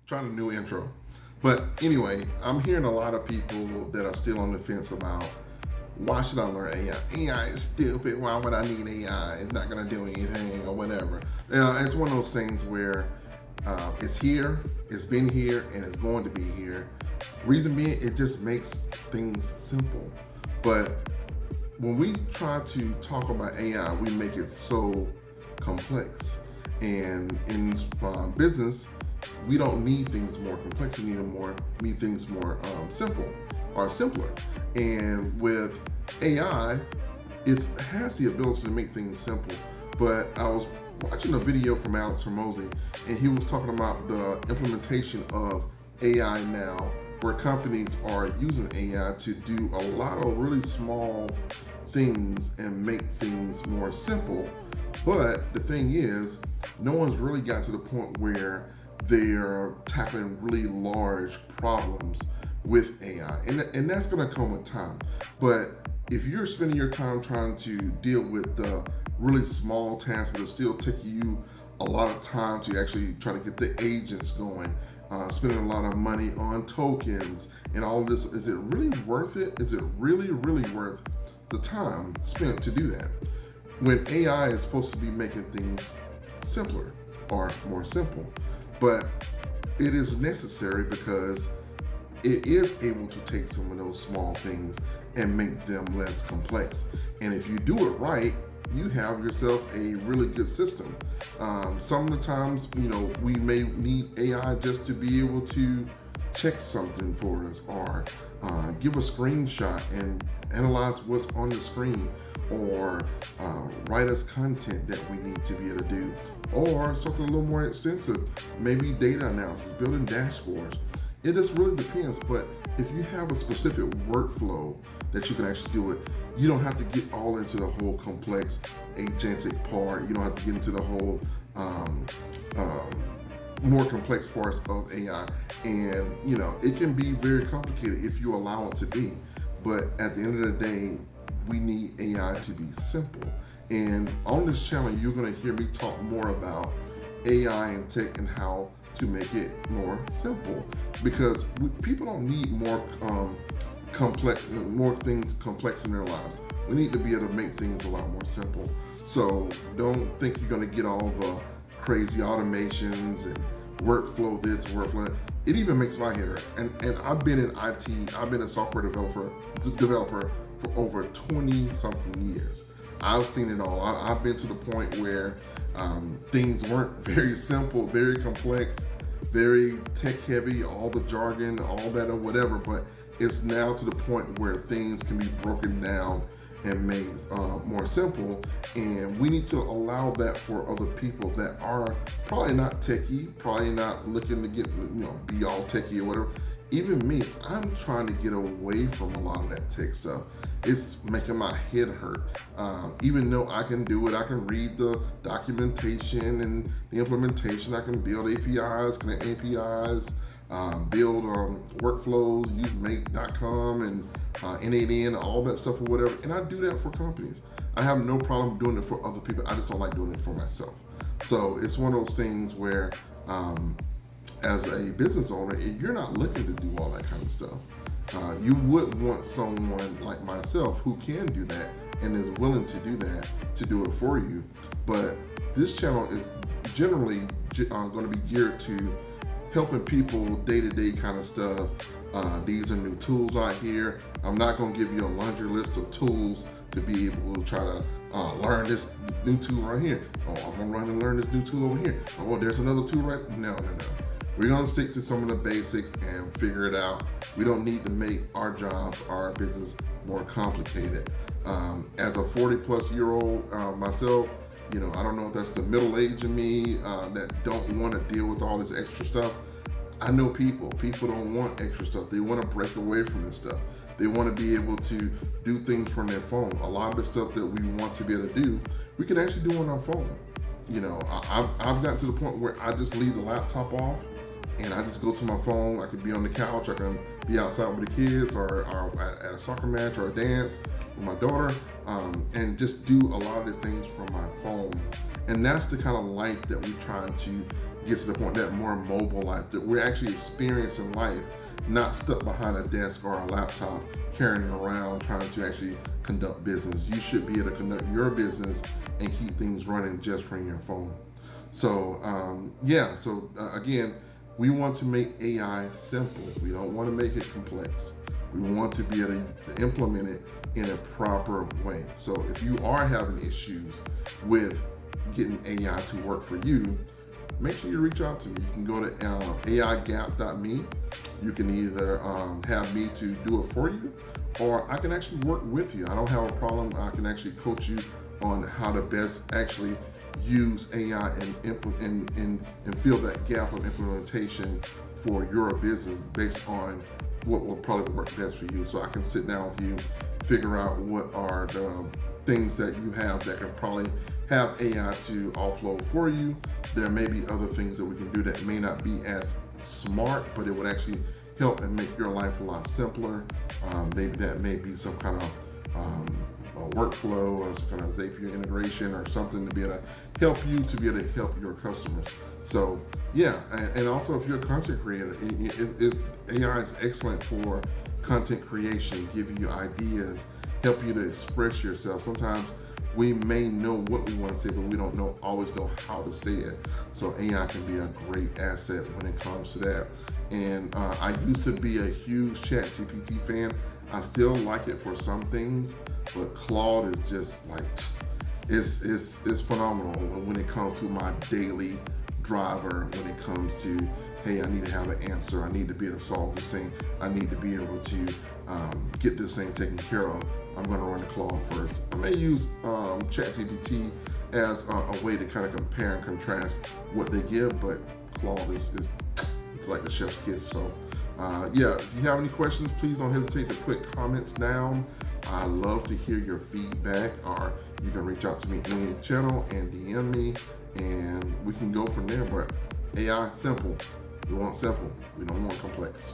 Trying a new intro. But anyway, I'm hearing a lot of people that are still on the fence about why should I learn AI? AI is stupid. Why would I need AI? It's not going to do anything or whatever. It's one of those things where it's here, it's been here, and it's going to be here. Reason being, it just makes things simple. But when we try to talk about AI, we make it so complex. And in business, we don't need things more complex. We need things more simple or simpler. And with AI, it has the ability to make things simple. But I was watching a video from Alex Hormozy, and he was talking about the implementation of AI now, where companies are using AI to do a lot of really small things and make things more simple. But the thing is, no one's really got to the point where they're tackling really large problems with AI. And that's going to come with time. But if you're spending your time trying to deal with the really small tasks, but it'll still take you a lot of time to actually try to get the agents going, spending a lot of money on tokens and all of this, is it really worth it? Is it really, really worth the time spent to do that? When AI is supposed to be making things simpler or more simple. But it is necessary because it is able to take some of those small things and make them less complex. And if you do it right, you have yourself a really good system. Some of the times, we may need AI just to be able to check something for us, or give a screenshot and analyze what's on the screen, or write us content that we need to be able to do, or something a little more extensive, maybe data analysis, building dashboards. It just really depends. But if you have a specific workflow that you can actually do it, you don't have to get all into the whole complex agentic part. You don't have to get into the whole more complex parts of AI. And it can be very complicated if you allow it to be. But at the end of the day, we need AI to be simple. And on this channel, you're going to hear me talk more about AI and tech and how to make it more simple, because people don't need more things complex in their lives. We need to be able to make things a lot more simple. So don't think you're going to get all the crazy automations and workflow this, workflow that. It even makes my hair. And I've been in IT. I've been a software developer for over 20 something years. I've seen it all. I've been to the point where things weren't very simple, very complex, very tech heavy, all the jargon, all that or whatever, but it's now to the point where things can be broken down and made more simple. And we need to allow that for other people that are probably not techie, probably not looking to get, be all techie or whatever. Even me, I'm trying to get away from a lot of that tech stuff. It's making my head hurt. Even though I can do it, I can read the documentation and the implementation. I can build APIs, connect APIs, build workflows, use make.com and N8N, all that stuff or whatever. And I do that for companies. I have no problem doing it for other people. I just don't like doing it for myself. So it's one of those things where, as a business owner, if you're not looking to do all that kind of stuff, you would want someone like myself who can do that and is willing to do that, to do it for you. But this channel is generally going to be geared to helping people day-to-day kind of stuff. These are new tools out here. I'm not going to give you a laundry list of tools to be able to try to learn this new tool right here. Oh, I'm going to run and learn this new tool over here. Oh, there's another tool right? No. We're going to stick to some of the basics and figure it out. We don't need to make our jobs, our business more complicated. As a 40-plus-year-old myself, I don't know if that's the middle age in me that don't want to deal with all this extra stuff. I know people don't want extra stuff. They want to break away from this stuff. They want to be able to do things from their phone. A lot of the stuff that we want to be able to do, we can actually do on our phone. I've gotten to the point where I just leave the laptop off and I just go to my phone. I could be on the couch, I can be outside with the kids, or at a soccer match or a dance with my daughter, and just do a lot of the things from my phone. And that's the kind of life that we're trying to get to the point that more mobile life, that we're actually experiencing life, not stuck behind a desk or a laptop, carrying it around, trying to actually conduct business. You should be able to conduct your business and keep things running just from your phone. So again, we want to make AI simple. We don't want to make it complex. We want to be able to implement it in a proper way. So if you are having issues with getting AI to work for you, make sure you reach out to me. You can go to aigap.me. You can either have me to do it for you, or I can actually work with you. I don't have a problem. I can actually coach you on how to best actually use AI and fill that gap of implementation for your business based on what will probably work best for you. So I can sit down with you, figure out what are the things that you have that can probably have AI to offload for you. There may be other things that we can do that may not be as smart, but it would actually help and make your life a lot simpler. Maybe that may be some kind of a workflow or some kind of Zapier integration or something to be able to help you to be able to help your customers. So yeah, and also if you're a content creator, AI is excellent for content creation, giving you ideas, help you to express yourself. Sometimes we may know what we want to say, but we don't always know how to say it. So AI can be a great asset when it comes to that. And I used to be a huge ChatGPT fan. I still like it for some things, but Claude is just like, it's phenomenal when it comes to my daily driver, when it comes to, hey, I need to have an answer, I need to be able to solve this thing, I need to be able to get this thing taken care of. I'm going to run the Claude first. I may use ChatGPT as a way to kind of compare and contrast what they give, but Claude is it's like the chef's kiss. So yeah, if you have any questions, please don't hesitate to put comments down. I love to hear your feedback, or you can reach out to me in the channel and DM me, and we can go from there. But AI, simple. We want simple. We don't want complex.